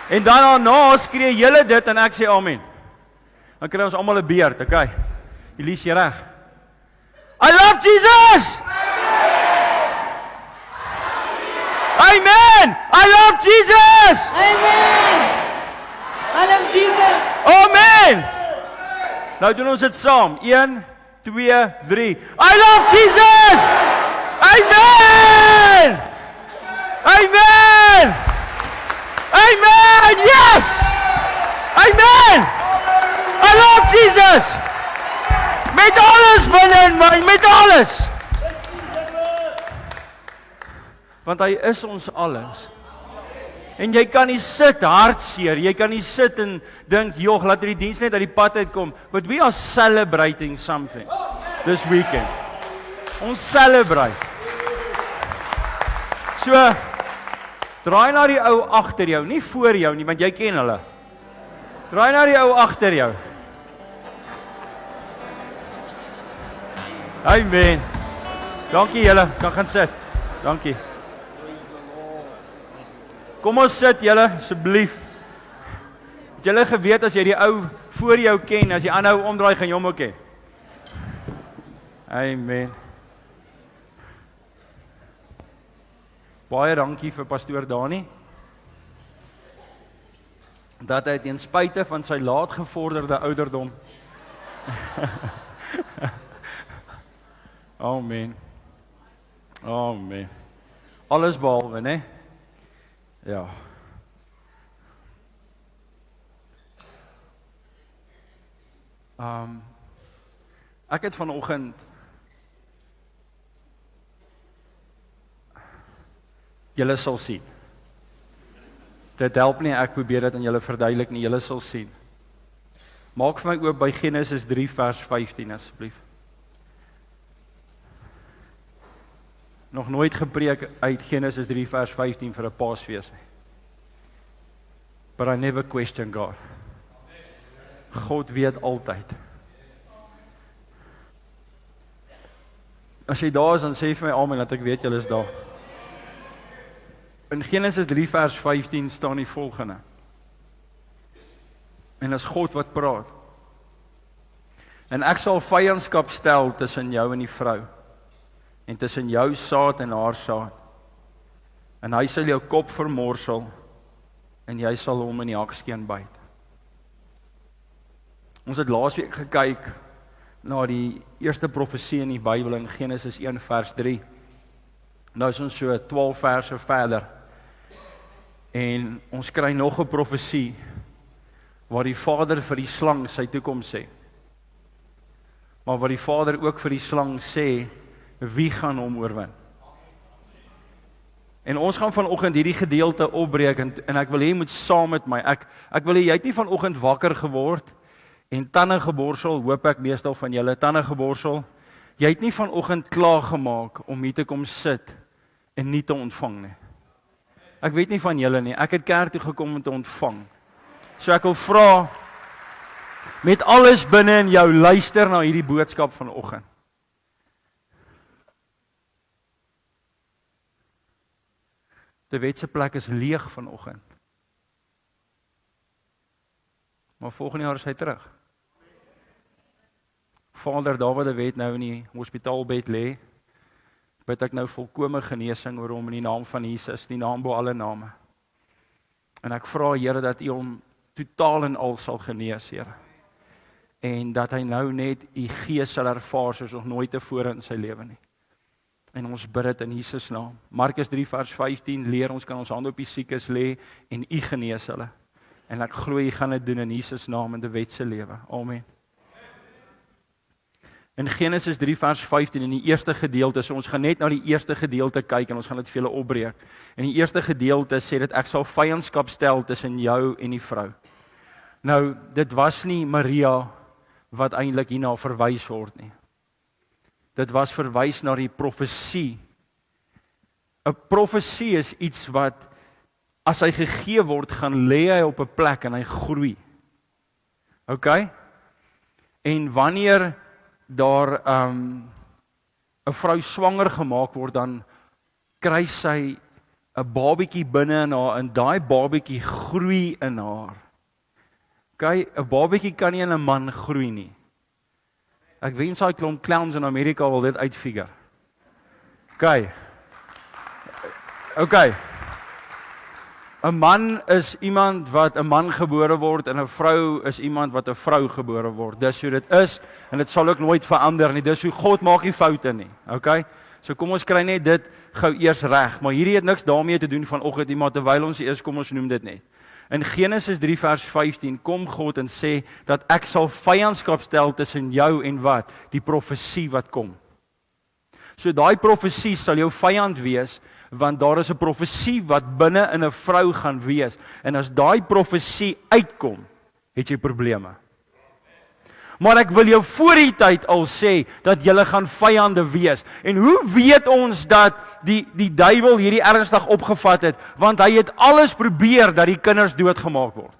En dan daarna skree julle dit en ek sê amen. Dan kry ons almal 'n beurt, okay? Elise, jy reg? I love Jesus! Amen! I love Jesus! Amen. I love Jesus. Amen! Nou doen ons dit saam. 1, 2, 3. I love Jesus! Amen! Amen! Amen! Yes! Amen! I love Jesus! Met alles binne my, met alles! Want hy is ons alles. En jy kan nie sit hartseer, jy kan nie sit en dink, joh, laat die diens net uit die pad uitkom. But we are celebrating something this weekend. Ons celebrate. So, draai na die ou agter jou, nie voor jou nie, want jy ken hulle. Draai na die ou agter jou. Amen. Dankie julle, kan gaan sit. Dankie. Kom ons sit julle, asseblief. Het julle geweet as jy die ou voor jou ken, as jy aanhou omdraai, gaan jy hom ook ken? Amen. Baie dankie vir pastoor Dani. Dat hy ten spyte van sy laatgevorderde ouderdom Amen. Amen. Alles behalwe, né? Ja. Ek het vanoggend julle sal sien. Dit help nie ek probeer dit aan julle verduidelik nie, julle sal sien. Maak vir my oop by Genesis 3 vers 15 asseblief. Nog nooit gepreek uit Genesis 3 vers 15 vir 'n Paasfees nie. But I never question God. God weet altyd. As jy daar is, dan sê vir my amen, dat ek weet julle is daar. In Genesis 3 vers 15 staan die volgende. En as God wat praat. En ek sal vyandskap stel tussen jou en die vrou. En tussen jou saad en haar saad. En hy sal jou kop vermorsel, en jy sal hom in die hakskeen byt. Ons het laasweek gekyk na die eerste profesie in die Bybel in Genesis 1 vers 3. Nou is ons so 12 verse verder. En ons kry nog 'n profesie waar die Vader vir die slang sy toekoms sê. Maar waar die Vader ook vir die slang sê, wie gaan hom oorwin? En ons gaan vanoggend hierdie gedeelte opbreek en ek wil hê jy moet saam met my. Ek wil hê jy het nie vanoggend wakker geword en tande geborsel, hoop ek meestal van julle tande geborsel. Jy het nie vanoggend klaar gemaak om hier te kom sit en nie te ontvang nie. Ek weet nie van julle nie. Ek het kerk toe gekom om te ontvang. So ek wil vra met alles binne in jou, luister na hierdie boodskap vanoggend. De Wet se plek is leeg vanoggend. Maar volgende jaar is hy terug. Vader Dawid de Wet nou in die hospitaalbed lê, bid ek nou volkome genesing oor hom in die naam van Jesus, die naam bo alle name. En ek vra Here dat U hom totaal en al sal genees, Here. En dat hy nou net U gees sal ervaar soos nog nooit tevore in sy lewe nie. En ons bid dit in Jesus naam. Markus 3 vers 15 leer ons kan ons hand op die siekes lê en U genees hulle. En ek glo U gaan dit doen in Jesus naam in die wet se lewe. Amen. In Genesis 3 vers 15 in die eerste gedeelte, so ons gaan net na die eerste gedeelte kyk en ons gaan dit vir julle opbreek. In die eerste gedeelte sê dit ek sal vyandskap stel tussen jou en die vrou. Nou, dit was nie Maria wat eintlik hierna verwys word nie. Dit was verwys na die profesie. 'n Profesie is iets wat as hy gegee word, gaan lê hy op 'n plek en hy groei. OK? En wanneer daar 'n vrou swanger gemaak word, dan kry sy 'n babatjie binne in haar en daai babatjie groei in haar. Okay, 'n babatjie kan nie in 'n man groei nie. Ek wens daai klomp clowns in Amerika wil dit uitfigure. Okay. 'n man is iemand wat 'n man gebore word en 'n vrou is iemand wat 'n vrou gebore word. Dis hoe dit is en dit sal ook nooit verander nie. Dis hoe God maak nie foute nie. Okay? So kom ons kry net dit gou eers reg, maar hierdie het niks daarmee te doen vanoggend nie, maar terwyl ons eers kom ons noem dit net. In Genesis 3 vers 15 kom God en sê dat ek sal vyandskap stel tussen jou en wat? Die profesie wat kom. So daai profesie sal jou vyand wees, want daar is 'n profesie wat binne in 'n vrou gaan wees. En as daai profesie uitkom, het jy probleme. Maar ek wil jou voor die tyd al sê dat julle gaan vyande wees. En hoe weet ons dat die duiwel hierdie ernstig opgevat het? Want hy het alles probeer dat die kinders doodgemaak word.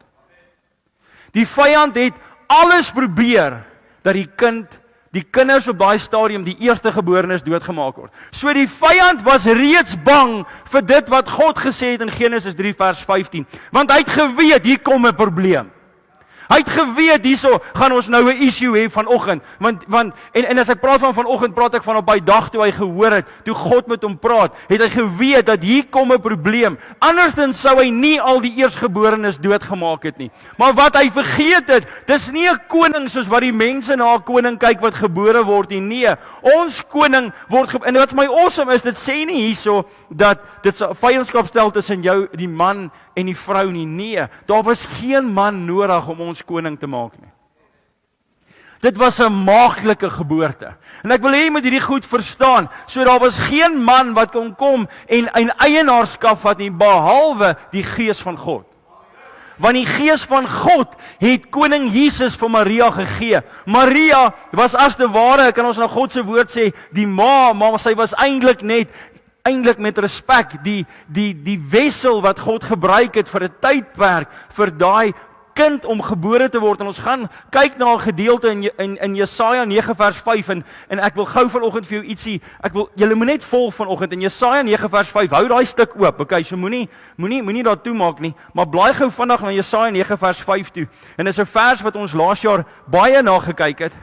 Die vyand het alles probeer dat die kinders op daai stadium, die eerstegeborenes doodgemaak word. So die vyand was reeds bang vir dit wat God gesê het in Genesis 3 vers 15. Want hy het geweet, hier kom 'n probleem. Hy het geweet, hierso gaan ons nou 'n issue hê vanoggend. En as ek praat van vanoggend, praat ek van op daai dag toe hy gehoor het, toe God met hom praat, het hy geweet dat hier kom 'n probleem. Andersins sou hy nie al die eersgeborenes doodgemaak het nie. Maar wat hy vergeet het, dis nie 'n koning soos wat die mense na 'n koning kyk wat gebore word nie. Nee, ons koning word en wat my awesome is, dit sê nie hierso dat dit 'n vyandskap stel tussen jou, die man en die vrou nie. Nee, daar was geen man nodig om ons koning te maak nie. Dit was 'n maaglike geboorte. En ek wil hê jy moet hierdie goed verstaan. So daar was geen man wat kon kom en eienaarskap vat nie, behalwe die Gees van God. Want die Gees van God het koning Jesus vir Maria gegee. Maria was as te ware, kan ons na God se woord sê, die maar sy was eintlik met respek die wessel wat God gebruik het vir 'n tydperk vir daai kind om gebore te word. En ons gaan kyk na 'n gedeelte in Jesaja 9 vers 5 en ek wil gou vanoggend vir jou ietsie, julle moet net volg vanoggend in Jesaja 9 vers 5. Hou daai stuk oop. Okay, so moenie daar toe maak nie, maar blaai gou vinnig na Jesaja 9 vers 5 toe. En dis 'n vers wat ons laas jaar baie na gekyk het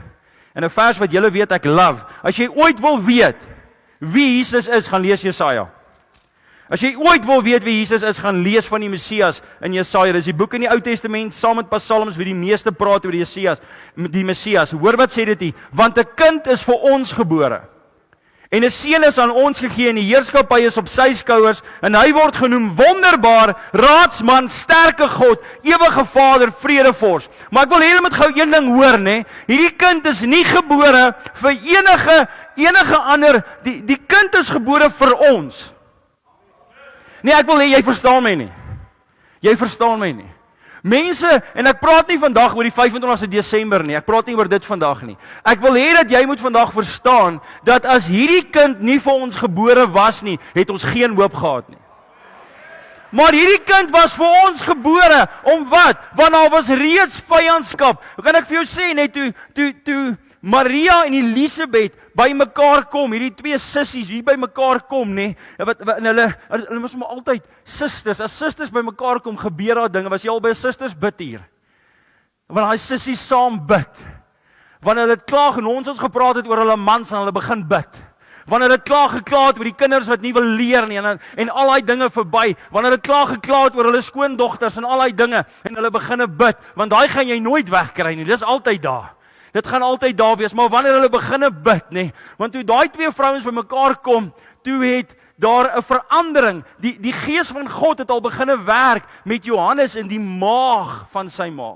en 'n vers wat julle weet ek love. As jy ooit wil weet wie Jesus is, gaan lees Jesaja. As jy ooit wil weet wie Jesus is, gaan lees van die Messias in Jesaja. Dis die boek in die Ou Testament saam met Psalms wie die meeste praat oor die Messias. Hoor wat sê dit hier? Want 'n kind is vir ons gebore. En 'n seun is aan ons gegee en die heerskappy is op sy skouers en hy word genoem wonderbaar, raadsman, sterke God, ewige Vader, vredevors. Maar ek wil hê julle moet gou een ding hoor, nê? Hierdie kind is nie gebore vir enige ander, die kind is gebore vir ons. Nee, ek wil hê jy verstaan my nie. Jy verstaan my nie. Mense, en ek praat nie vandag oor die 25 Desember nie, ek praat nie oor dit vandag nie. Ek wil hê dat jy moet vandag verstaan, dat as hierdie kind nie vir ons gebore was nie, het ons geen hoop gehad nie. Maar hierdie kind was vir ons gebore, om wat? Want daar was reeds vyandskap. Kan ek vir jou sê, net toe Maria en Elisabeth by mekaar kom, hierdie twee sissies hier by mekaar kom, nê? Hulle was maar altyd susters. As susters by mekaar kom, gebeur daar dinge. Was jy al by 'n susters bid hier? Want daai sissies saam bid. Wanneer hulle het klaar ons gepraat het oor hulle mans en hulle begin bid. Wanneer hulle klaar geklaar het oor die kinders wat nie wil leer nie en al daai dinge verby. Wanneer hulle klaar geklaar het oor hulle skoondogters en al daai dinge en hulle begine bid, want daai gaan jy nooit wegkry nie. Dis altyd daar. Dit gaan altyd daar wees, maar wanneer hulle begine bid, nê, want toe daai twee vrouens by mekaar kom, toe het daar 'n verandering. Die Gees van God het al begine werk met Johannes in die maag van sy ma.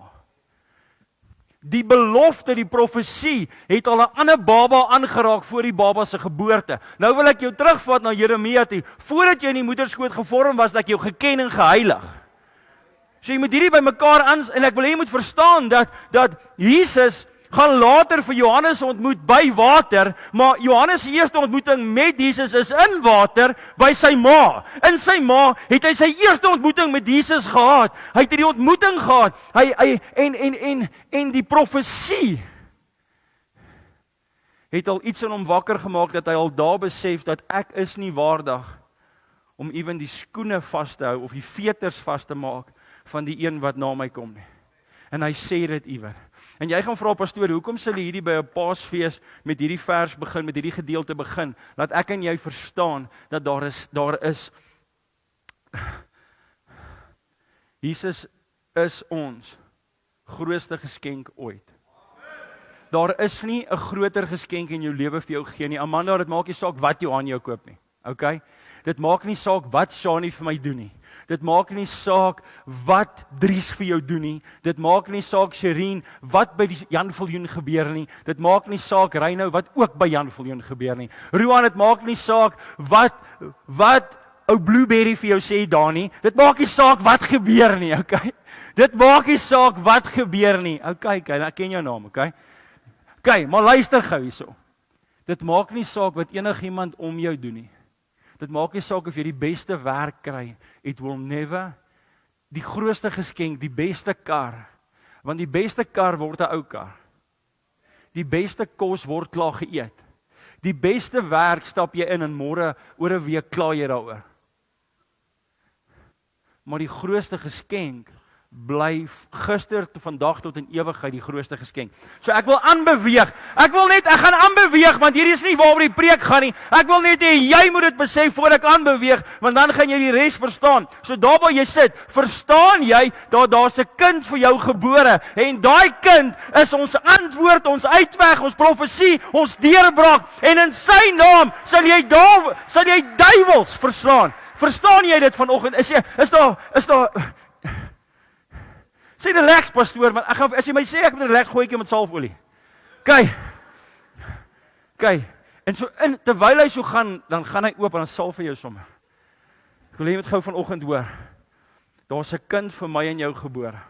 Die belofte, die profesie het al 'n ander baba aangeraak voor die baba se geboorte. Nou wil ek jou terugvat na Jeremia toe. Voordat jy in die moederskoot gevorm was, dat ek jou geken en geheilig. So jy moet hierdie by mekaar en ek wil hê jy moet verstaan dat Jesus gaan later vir Johannes ontmoet by water, maar Johannes se eerste ontmoeting met Jesus is in water by sy ma. In sy ma het hy sy eerste ontmoeting met Jesus gehad. Hy het hierdie ontmoeting gehad. En die profesie het al iets in hom wakker gemaak dat hy al daar besef dat ek is nie waardig om ewen die skoene vas te hou of die veters vas te maak van die een wat na my kom nie. En hy sê dit ewen. En jy gaan vra pastoor, hoekom sal jy hierdie by 'n Paasfees met hierdie vers begin, met hierdie gedeelte begin? Laat ek en jy verstaan dat daar is Jesus is ons grootste geskenk ooit. Daar is nie 'n groter geskenk in jou lewe vir jou gegee nie. Amanda, dit maak nie saak wat Johan jou koop nie. Okay? Dit maak nie saak wat Shani vir my doen nie. Dit maak nie saak wat Dries vir jou doen nie. Dit maak nie saak Sherin wat by die Jan Viljoen gebeur nie. Dit maak nie saak Reinou wat ook by Jan Viljoen gebeur nie. Roan, dit maak nie saak wat ou Blueberry vir jou sê daar nie. Dit maak nie saak wat gebeur nie, okay? Dit maak nie saak wat gebeur nie. Okay, ek ken jou naam, okay? Okay, maar luister gou hierso. Dit maak nie saak wat enigiemand om jou doen nie. Dit maak nie saak of jy die beste werk kry. It will never die grootste geskenk, die beste kar. Want die beste kar word 'n ou kar. Die beste kos word klaar geëet. Die beste werk stap jy in en môre oor 'n week klaar jy daaroor. Maar die grootste geskenk bly gister tot vandag tot in ewigheid die grootste geskenk. So ek wil aanbeweeg. Ek gaan aanbeweeg want hierdie is nie waaroor die preek gaan nie. Ek wil net hê jy moet dit besef voor ek aanbeweeg, want dan gaan jy die res verstaan. So daar waar jy sit, verstaan jy dat daar's 'n kind vir jou gebore en daai kind is ons antwoord, ons uitweg, ons profesie, ons deurbraak en in sy naam sal jy duiwels verslaan. Verstaan jy dit vanoggend? Is daar sê relax pastoor, maar as jy my sê ek moet relax, gooi ek jou met salfolie. Kyk. En so terwyl hy so gaan, dan gaan hy oop en dan salf vir jou sommer. Ek wil hê jy moet gou vanoggend hoor. Daar's 'n kind vir my en jou gebore.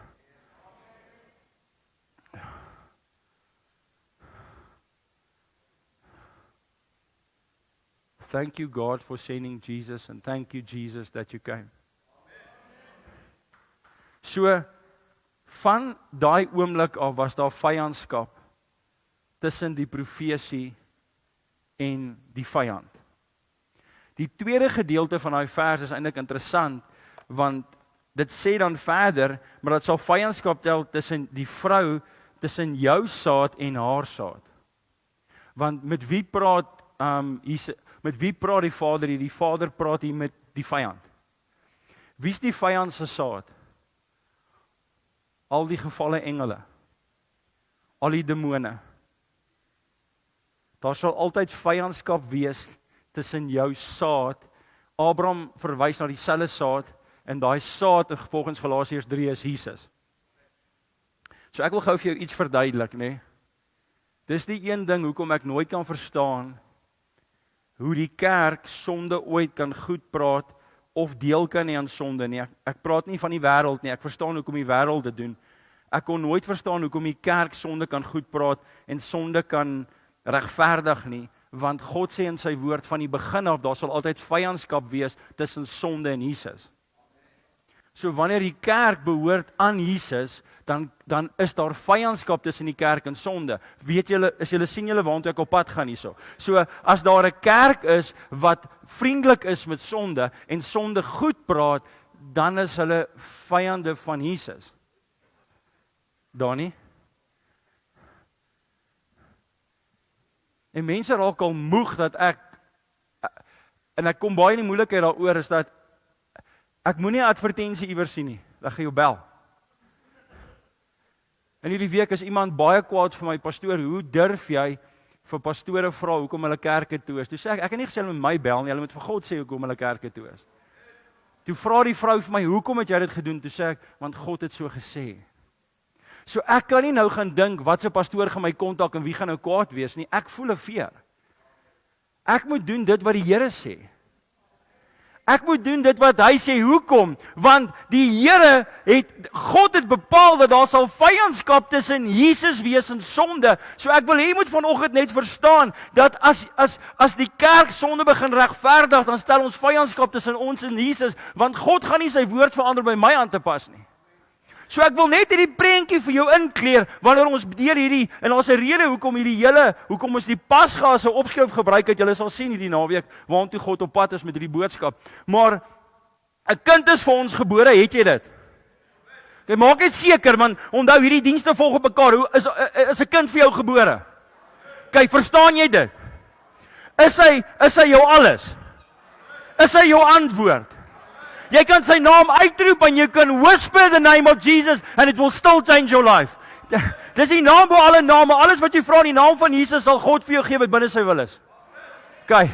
Thank you God for sending Jesus and thank you Jesus that you came. So van daai oomblik af was daar vyandskap tussen die profesie en die vyand. Die tweede gedeelte van daai vers is eintlik interessant want dit sê dan verder, maar dit sal vyandskap tel tussen die vrou, tussen jou saad en haar saad. Want met wie praat die Vader hier? Die Vader praat hier met die vyand. Wie is die vyand se saad? Al die gevalle engele, al die demone. Daar sal altyd vyandskap wees tussen jou saad. Abraham verwys na dieselfde saad en daai saad volgens Galasiërs 3 is Jesus. So ek wil gou vir jou iets verduidelik, né? Dis die een ding hoekom ek nooit kan verstaan hoe die kerk sonde ooit kan goed praat of deel kan hê aan sonde nie. Ek praat nie van die wêreld nie. Ek verstaan hoekom die wêreld dit doen. Ek kon nooit verstaan hoekom die kerk sonde kan goed praat en sonde kan regverdig nie, want God sê in sy woord van die begin af daar sal altyd vyandskap wees tussen sonde en Jesus. So wanneer die kerk behoort aan Jesus, dan is daar vyandskap tussen die kerk en sonde. Weet julle, sien julle waartoe ek op pad gaan hierso? So as daar 'n kerk is wat vriendelik is met sonde en sonde goed praat, dan is hulle vyande van Jesus. Danie? En mense raak al moeg dat ek kom baie in die moeilikheid daaroor is dat ek moenie 'n advertensie iewers sien nie. Dan gaan jy bel. In hierdie week is iemand baie kwaad vir my, pastoor, hoe durf jy vir pastore vra hoekom hulle kerke toe is? Toe sê ek het nie gesê hulle met my bel nie, hulle moet vir God sê hoekom hulle kerke toe is. Toe vra die vrou vir my, hoekom het jy dit gedoen? Toe sê ek, want God het so gesê. So ek kan nie nou gaan dink wat se pastoor gaan my kontak en wie gaan nou kwaad wees nie. Ek voel 'n veer. Ek moet doen dit wat die Here sê. Ek moet doen dit wat hy sê. Hoekom? Want die Here God het bepaal dat daar sal vyandskap tussen Jesus wees en sonde. So ek wil hê jy moet vanoggend net verstaan dat as die kerk sonde begin regverdig, dan stel ons vyandskap tussen ons en Jesus, want God gaan nie sy woord verander by my aan te pas nie. So ek wil net hierdie prentjie vir jou inkleer wanneer ons deur hierdie en ons 'n rede hoekom ons die Pasga as 'n opskrif gebruik het. Julle sal sien hierdie naweek waartoe God op pad is met hierdie boodskap. Maar 'n kind is vir ons gebore, het jy dit? Okay, maak net seker man, onthou hierdie dienste volg op mekaar. Hoe is 'n kind vir jou gebore? Okay, verstaan jy dit? Is hy jou alles? Is hy jou antwoord? Jy kan sy naam uitroep en jy kan whisper the name of Jesus and it will still change your life. Dis die naam bo alle name. Alles wat jy vra in die naam van Jesus sal God vir jou gee wat binne sy wil is. OK.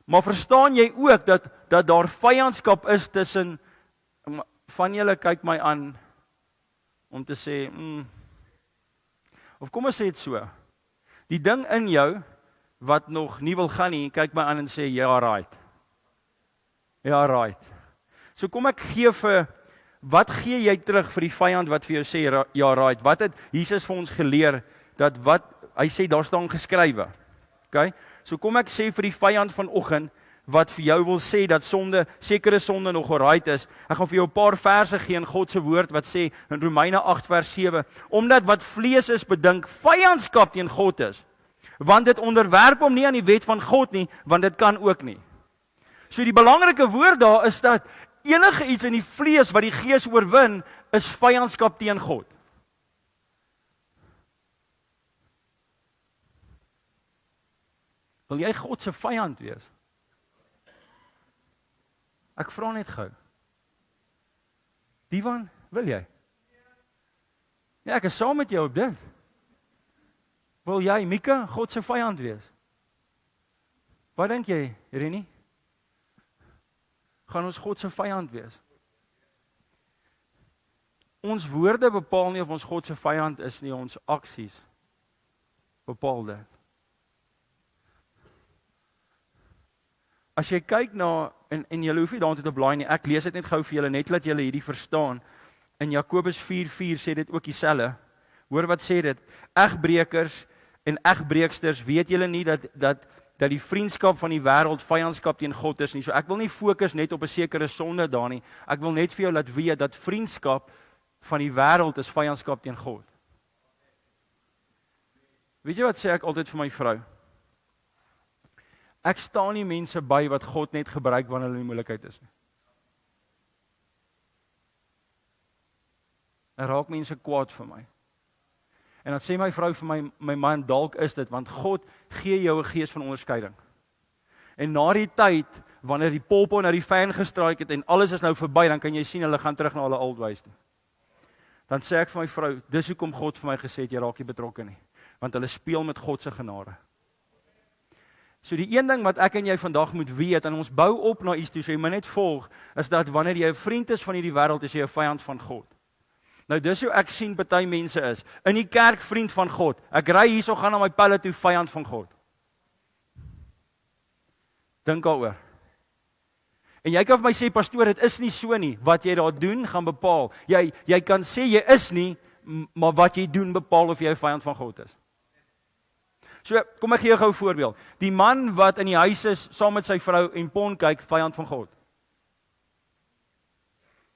Maar verstaan jy ook dat daar vyandskap is tussen van julle kyk my aan om te sê of kom ons sê dit so. Die ding in jou wat nog nie wil gaan nie, kyk my aan en sê ja, right. Ja, right. So kom ek gee wat gee jy terug vir die vyand wat vir jou sê ja, right. Wat het Jesus vir ons geleer dat wat hy sê daar staan geskrywe. OK? So kom ek sê vir die vyand vanoggend wat vir jou wil sê dat sekere sonde nog alright is. Ek gaan vir jou 'n paar verse gee in God se woord wat sê in Romeine 8 vers 7, omdat wat vlees is bedink vyandskap teen God is. Want dit onderwerp hom nie aan die wet van God nie, want dit kan ook nie. So die belangrike woord daar is dat enige iets in die vlees wat die gees oorwin, is vyandskap teen God. Wil jy God se vyand wees? Ek vra net gou. Divan, wil jy? Ja, ek is saam met jou op dit. Wil jy, Mika, God se vyand wees? Wat dink jy, Renie? Gaan ons God se vyand wees? Ons woorde bepaal nie of ons God se vyand is nie, ons aksies bepaal dit. As jy kyk na, en julle hoef nie daartoe te blaai nie, ek lees dit net gou vir julle, net laat julle hierdie verstaan. In Jakobus 4:4 sê dit ook dieselfde. Hoor wat sê dit? Egbrekers en egbreeksters, weet julle nie dat die vriendskap van die wêreld vyandskap teen God is nie. So ek wil nie fokus net op 'n sekere sonde daar nie. Ek wil net vir jou laat weet dat vriendskap van die wêreld is vyandskap teen God. Weet jy wat sê ek altyd vir my vrou? Ek staan nie mense by wat God net gebruik wanneer hulle in moeilikheid is nie. Raak mense kwaad vir my. En dan sê my vrou vir my man, dalk is dit, want God gee jou 'n gees van onderskeiding. En na die tyd, wanneer die polpo na die fan gestraik het en alles is nou verby, dan kan jy sien hulle gaan terug na hulle old ways toe. Dan sê ek vir my vrou, dis hoekom God vir my gesê het, jy raak nie betrokke nie. Want hulle speel met God se genade. So die een ding wat ek en jy vandag moet weet, en ons bou op na iets toe, so jy moet net volg, is dat wanneer jy 'n vriend is van hierdie wêreld, is jy 'n vyand van God. Nou dis hoe ek sien party mense is. In die kerk vriend van God. Ek ry hierso gaan na my pelle toe vyand van God. Dink daaroor. En jy kan vir my sê pastoor, dit is nie so nie. Wat jy daar doen gaan bepaal. Jy kan sê jy is nie, maar wat jy doen bepaal of jy 'n vyand van God is. So kom ek gee jou gou 'n voorbeeld. Die man wat in die huis is saam met sy vrou en pon kyk, vyand van God.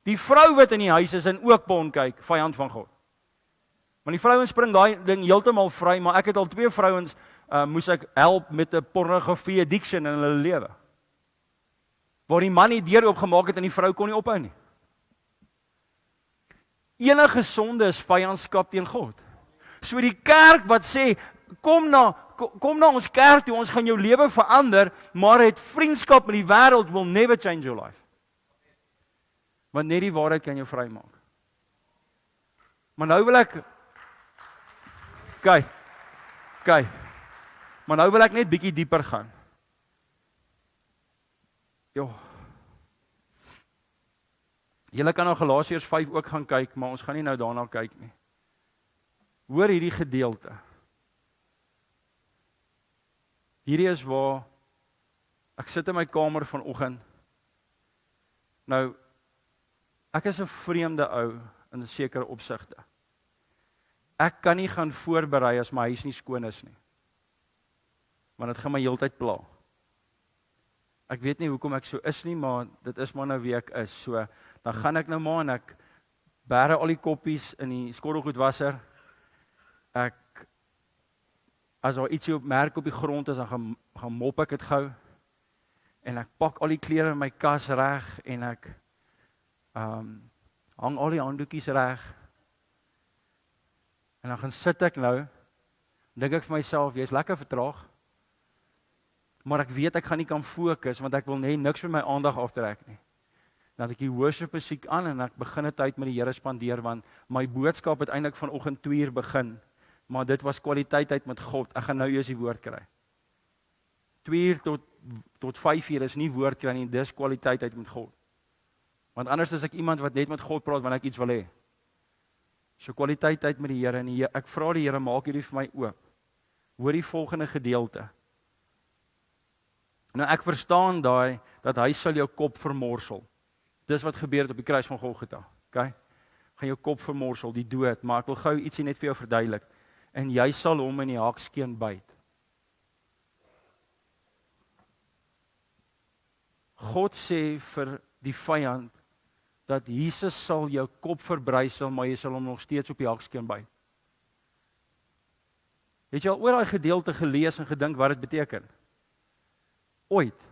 Die vrou wat in die huis is en ook pon kyk, vyand van God. Maar die vrouens spring daai ding heeltemal vry, maar ek het al 2 vrouens moes ek help met 'n pornografie addiction in hulle lewe. Waar die man die deur oopgemaak het en die vrou kon nie ophou nie. Enige sonde is vyandskap teen God. So die kerk wat sê kom na ons kerk toe, ons gaan jou lewe verander, maar het vriendskap met die wêreld will never change your life. Want net die waarheid kan jou vrymaak. Maar nou wil ek kyk. Maar nou wil ek net bietjie dieper gaan. Julle kan nou Galasiërs 5 ook gaan kyk, maar ons gaan nie nou daarna kyk nie. Hoor hierdie gedeelte. Hierdie is waar ek sit in my kamer vanoggend. Nou ek is 'n vreemde ou in sekere opsigte. Ek kan nie gaan voorberei as my huis nie skoon is nie. Want dit gaan my heeltyd pla. Ek weet nie hoekom ek so is nie, maar dit is maar nou wie ek is. So dan gaan ek nou maar en ek bære al die koppies in die skottelgoedwasser. As daar ietsie op merk op die grond is, dan gaan mop ek dit gou. En ek pak al die klere in my kas reg en ek hang al die handdoekies reg. En dan gaan sit ek nou, dink ek vir myself, jy's lekker vertraag. Maar ek weet ek gaan nie kan fokus want ek wil net niks met my aandag aftrek nie. Dan het ek die worship musiek aan en ek begin 'n tyd met die Here spandeer want my boodskap het eintlik vanoggend 2 uur begin. Maar dit was kwaliteit tyd met God. Ek gaan nou eers die woord kry. 2 uur tot 5 uur is nie woord kry nie, dis kwaliteit tyd met God. Want anders is ek iemand wat net met God praat wanneer ek iets wil hê. So kwaliteit tyd met die Here en ek vra die Here maak hierdie vir my oop. Hoor die volgende gedeelte. Nou ek verstaan daai dat hy sal jou kop vermorsel. Dis wat gebeur het op die kruis van Golgotha. Okay? Gaan jou kop vermorsel, die dood, maar ek wil gou ietsie net vir jou verduidelik. En jy sal hom in die hakskeen byt. God sê vir die vyand dat Jesus sal jou kop verbrysel, maar jy sal hom nog steeds op die hakskeen byt. Het jy al oor daai gedeelte gelees en gedink wat dit beteken? Ooit.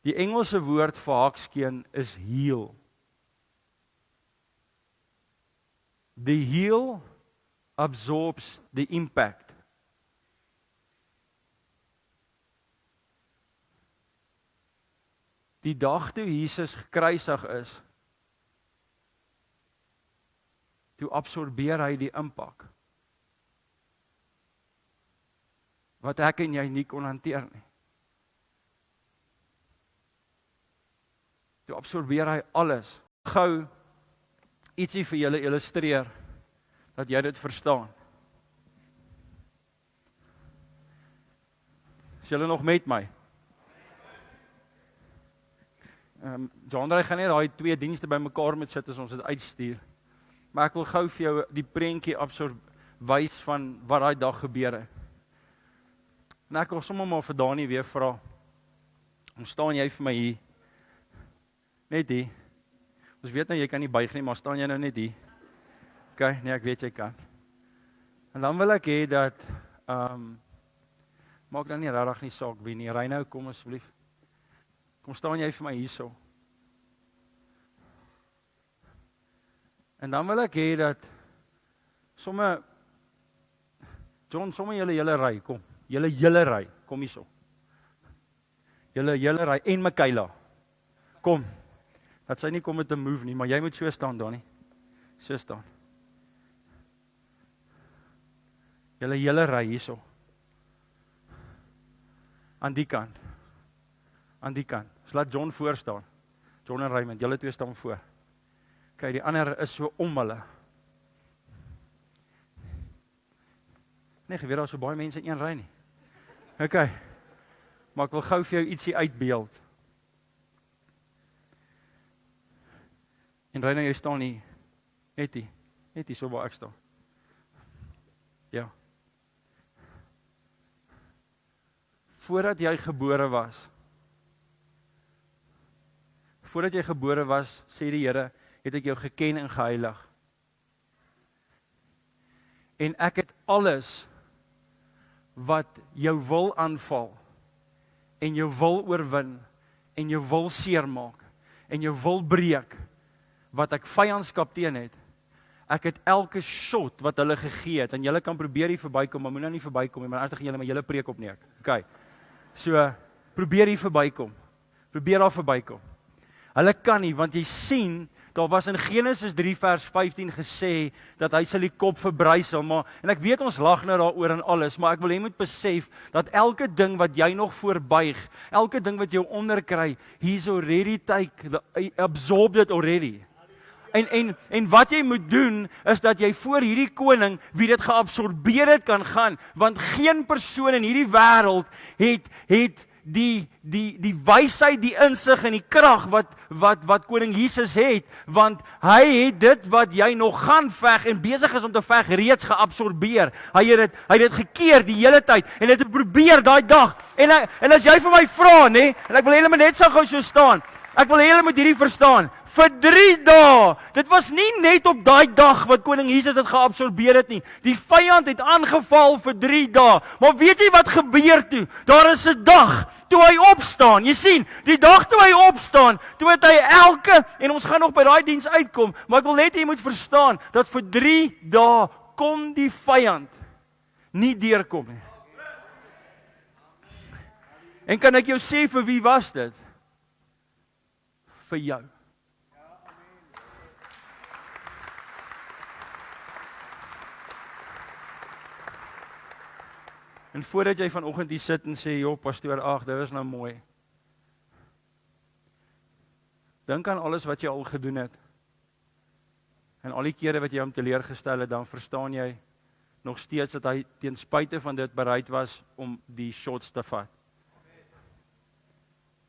Die Engelse woord vir hakskeen is heel. The heel absorbs the impact. Die dag toe Jesus gekruisig is, toe absorbeer hy die impak. Wat ek en jy nie kon hanteer nie. Toe absorbeer hy alles. Gou ietsie vir julle illustreer, dat jy dit verstaan. Is julle nog met my? John, hy gaan net daai 2 dienste bymekaar met sit as ons dit uitstuur. Maar ek wil gou vir jou die prentjie wys van wat daai dag gebeur het. En ek wil sommer maar vir Dani weer vra. Hoe staan jy vir my hier? Net hier. Ons weet nou jy kan nie buig nie, maar staan jy nou net hier? OK, nee, ek weet jy kan. En dan wil ek hê dat maak dan nie regtig nie saak wie nie. Ry nou, kom asseblief. Kom staan jy vir my hierso. En dan wil ek hê dat John, julle ry, kom. Julle ry, kom hierso. Julle ry en Michaela. Kom. Dat sy nie kom met 'n move nie, maar jy moet so staan, Dani. So staan. Julle ry hierso. Aan die kant. Aan die kant. So laat John voor staan. John en Raymond, julle 2 staan voor. Kyk, die ander is so om hulle. Nee, geweet daar so baie mense in een ry nie. OK. Maar ek wil gou vir jou ietsie uitbeeld. En Reina, jy staan nie. Net hier so waar ek staan. Ja. Voordat jy gebore was, sê die Here, het ek jou geken en geheilig. En ek het alles wat jou wil aanval, en jou wil oorwin, en jou wil seermaak, en jou wil breek, wat ek vyandskap teen het, ek het elke shot wat hulle gegee het, en julle kan probeer hier verbykom, maar moet nou nie verbykom nie, maar anders gaan julle my hele preek opneek. OK. So, probeer hier verbykom. Probeer daar verbykom. Hulle kan nie, want jy sien, daar was in Genesis 3 vers 15 gesê, dat hy sal die kop verbrysel, maar, en ek weet ons lag nou daaroor en alles, maar ek wil jy moet besef, dat elke ding wat jy nog voorbuig, elke ding wat jou onderkry, he's already absorbed it already. En wat jy moet doen, is dat jy voor hierdie koning, wie dit geabsorbeer het, kan gaan, want geen persoon in hierdie wêreld het die wysheid, die insig en die krag wat koning Jesus het, want hy het dit wat jy nog gaan veg en besig is om te veg reeds geabsorbeer. Hy het dit gekeer die hele tyd en het probeer daai dag. En as jy vir my vra, nê, en ek wil net so gou so staan. Ek wil hê julle moet hierdie verstaan. Vir 3 dae. Dit was nie net op daai dag wat koning Jesus dit geabsorbeer het nie. Die vyand het aangeval vir 3 dae. Maar weet jy wat gebeur toe? Daar is 'n dag toe hy opstaan. Jy sien, die dag toe hy opstaan, toe het hy elke, en ons gaan nog by daai diens uitkom, maar ek wil net jy moet verstaan dat vir 3 dae kon die vyand nie deurkom nie. En kan ek jou sê vir wie was dit? Vir jou. En voordat jy vanoggend hier sit en sê, "Jo, pastoor, ag, dit was nou mooi." Dink aan alles wat jy al gedoen het. En al die kere wat jy hom teleurgestel het, dan verstaan jy nog steeds dat hy ten spyte van dit bereid was om die shots te vat.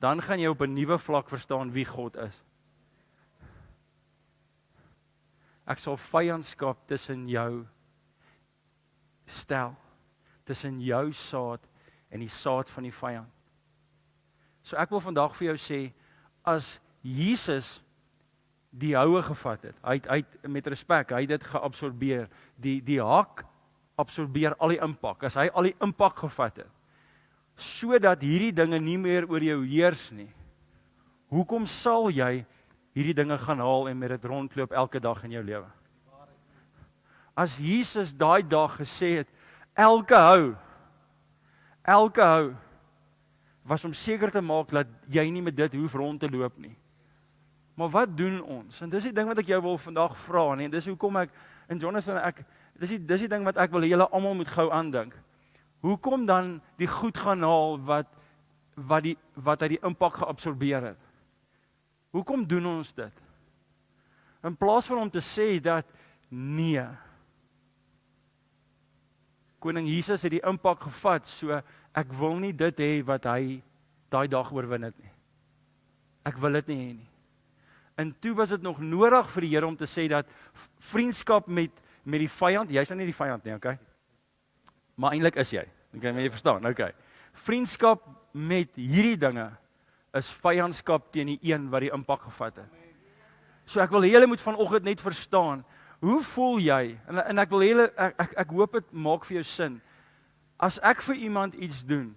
Dan gaan jy op 'n nuwe vlak verstaan wie God is. Ek sal vyandskap tussen jou stel, tussen jou saad en die saad van die vyand. So ek wil vandag vir jou sê, as Jesus die houe gevat het, hy met respek, hy het dit geabsorbeer, die hak absorbeer al die impak, as hy al die impak gevat het, sodat hierdie dinge nie meer oor jou heers nie, hoekom sal jy hierdie dinge gaan haal en met dit rondloop elke dag in jou lewe? As Jesus daai dag gesê het, elke hou, was om seker te maak dat jy nie met dit hoef rond te loop nie. Maar wat doen ons? En dis die ding wat ek jou wil vandag vra, en dis hoekom ek, en Jonathan, dis die ding wat ek wil julle almal moet gou aandink. Hoekom dan die goed gaan haal wat hy die impak geabsorbeer het? Hoekom doen ons dit? In plaas van om te sê dat nee, koning Jesus het die impak gevat, so ek wil nie dit hê wat hy daai dag oorwin het nie. Ek wil dit nie hê nie. En toe was dit nog nodig vir die Here om te sê dat vriendskap met die vyand, jy's nou nie die vyand nie, okay? Maar eintlik is jy. Okay, maar jy verstaan, okay. Vriendskap met hierdie dinge is vyandskap teen die een wat die impak gevat het. So ek wil hê julle moet vanoggend net verstaan, hoe voel jy? En ek wil hê julle, ek hoop dit maak vir jou sin. As ek vir iemand iets doen,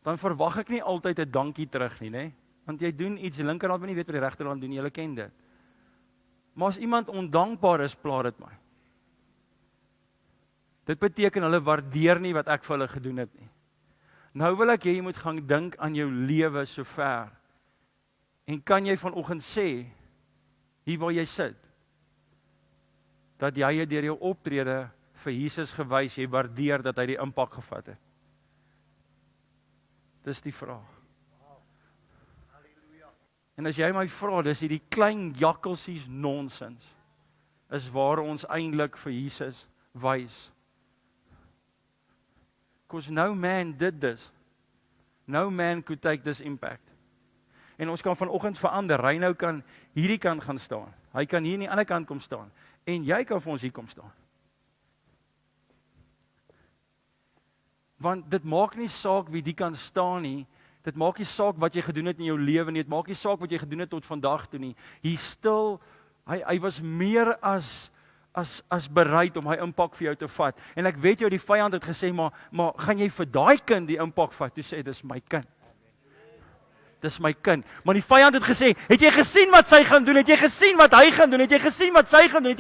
dan verwag ek nie altyd 'n dankie terug nie, né? Want jy doen iets, die linkerhand moet nie weet wat die regterhand doen, julle ken dit. Maar as iemand ondankbaar is, pla dit my. Dit beteken hulle waardeer nie wat ek vir hulle gedoen het nie. Nou wil ek hê jy moet gaan dink aan jou lewe sover. En kan jy vanoggend sê, hier waar jy sit, dat jy deur jou optrede vir Jesus gewys, jy waardeer dat hy die impak gevat het? Dis die vraag. En as jy my vra, dis hierdie klein jakkelsies nonsens, is waar ons eintlik vir Jesus wys. Because no man did this. No man could take this impact. En ons kan vanoggend verander. Hy nou kan hierdie kant gaan staan. Hy kan hier aan die ander kant kom staan. En jy kan vir ons hier kom staan. Want dit maak nie saak wie die kan staan nie. Dit maak nie saak wat jy gedoen het in jou lewe nie. Dit maak nie saak wat jy gedoen het tot vandag toe nie. Hy was meer as bereid om hy impak vir jou te vat. En ek weet jou, die vyand het gesê, maar gaan jy vir daai kind die impak vat? Toe sê, dis my kind. Dis my kind. Maar die vyand het gesê, het jy gesien wat sy gaan doen? Het jy gesien wat hy gaan doen? Het jy gesien wat sy gaan doen? Het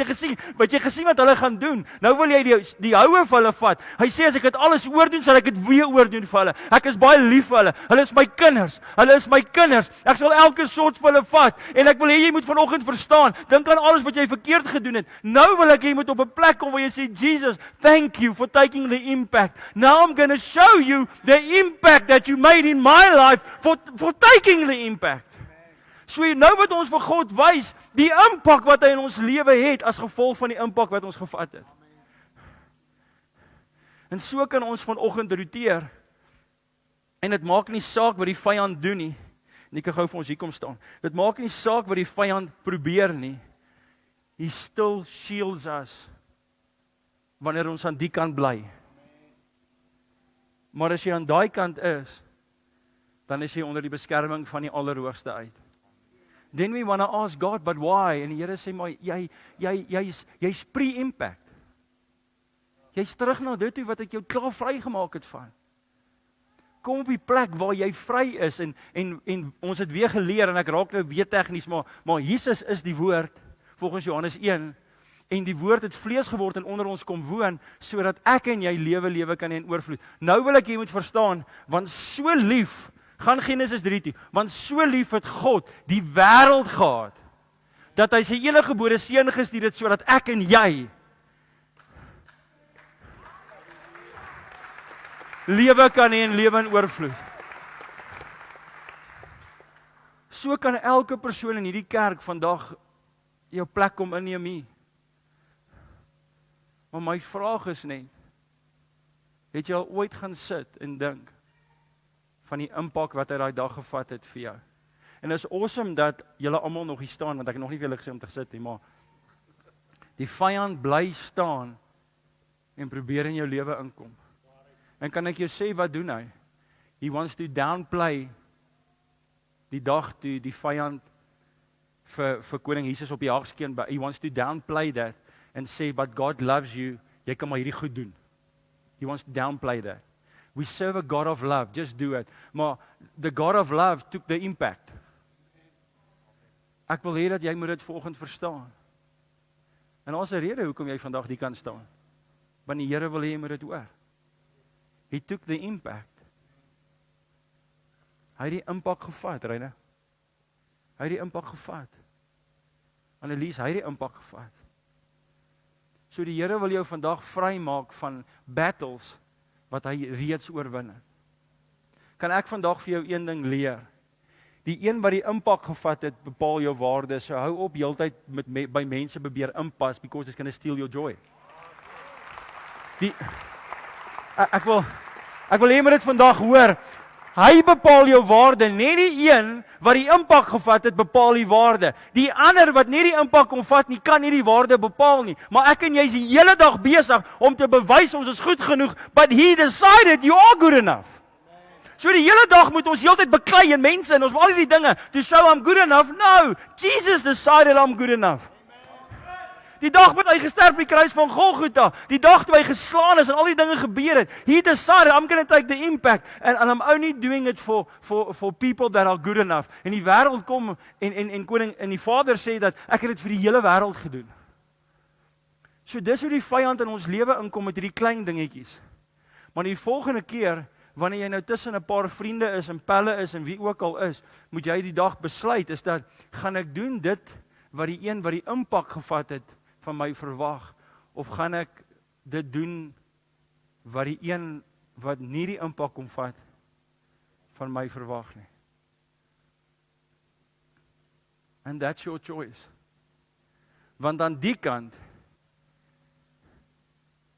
jy gesien wat hulle gaan doen? Nou wil jy die houe vir hulle vat. Hy sê, as ek dit alles oordoen, sal ek dit weer oordoen vir hulle. Ek is baie lief vir hulle. Hulle is my kinders. Hulle is my kinders. Ek sal elke soort vir hulle vat. En ek wil hê jy moet vanoggend verstaan. Dink aan alles wat jy verkeerd gedoen het. Nou wil ek jy moet op 'n plek kom waar jy sê, Jesus, thank you for taking the impact. Now I'm going to show you the impact that you made in my life for taking the impact. So nou wat ons vir God wys, die impak wat hy in ons lewe het as gevolg van die impak wat ons gevat het. En so kan ons vanoggend roteer. En dit maak nie saak wat die vyand doen nie. Net kan gou vir ons hier kom staan. Dit maak nie saak wat die vyand probeer nie. He still shields us wanneer ons aan die kant bly. Maar as jy aan daai kant is, dan is jy onder die beskerming van die Allerhoogste uit. Then we want to ask God, but why? En die Here sê, maar jy's pre-impact. Jy's terug na dit toe wat ek jou klaar vrygemaak het van. Kom op die plek waar jy vry is en ons het weer geleer en ek raak nou weer tegnies, maar Jesus is die woord volgens Johannes 1 en die woord het vlees geword en onder ons kom woon sodat ek en jy lewe kan in oorvloed. Nou wil ek jy moet verstaan, want so lief gaan Genesis 3 toe, want so lief het God die wêreld gehad dat hy sy eniggebore seun gestuur het sodat ek en jy lewe kan hê en lewe in oorvloed. So kan elke persoon in hierdie kerk vandag jou plek kom inneem hier. Maar my vraag is net, het jy al ooit gaan sit en dink van die impak wat hy daai dag gevat het vir jou? En is awesome dat julle almal nog hier staan, want ek het nog nie vir julle gesê om te sit nie, maar die vyand bly staan en probeer in jou lewe inkom. En kan ek jou sê wat doen hy? He wants to downplay die dag toe die vyand vir koning Jesus op die hagskeen, but he wants to downplay that and say, but God loves you, jy kan maar hierdie goed doen. He wants to downplay that. We serve a God of love, just do it. Maar the God of love took the impact. Ek wil hê dat jy moet dit vanoggend verstaan. En daar's 'n rede hoekom jy vandag die kan staan. Want die Here wil hê jy moet dit hoor. He took the impact. Hy het die impak gevat, Reine. Hy het die impak gevat. Annelies, hy het die impak gevat. So die Here wil jou vandag vrymaak van battles wat hy reeds oorwin het. Kan ek vandag vir jou een ding leer? Die een wat die impak gevat het, bepaal jou waarde. So hou op heeltyd by mense probeer inpas because it's going to steal your joy. Ek wil hê jy dit vandag hoor. Hy bepaal jou waarde, net die een wat die impak gevat het, bepaal die waarde. Die ander wat nie die impak kon vat nie, kan nie die waarde bepaal nie. Maar ek en jy is die hele dag besig om te bewys ons is goed genoeg, but he decided you are good enough. So die hele dag moet ons heeltyd beklei en mense en ons al die dinge to show I'm good enough. No, Jesus decided I'm good enough. Die dag wat hy gesterf op die kruis van Golgotha, die dag toe hy geslaan is en al die dinge gebeur het, he decided I'm going to take the impact and I'm only doing it for people that are good enough. En die wêreld kom en koning en die Vader sê dat ek het dit vir die hele wêreld gedoen. So dis hoe die vyand in ons lewe inkom met hierdie klein dingetjies. Maar die volgende keer wanneer jy nou tussen 'n paar vriende is en pelle is en wie ook al is, moet jy die dag besluit is dat gaan ek doen dit wat die een wat die impak gevat het van my verwag, of gaan ek dit doen wat die een wat nie die impak kom vat van my verwag nie. And that's your choice. Want aan die kant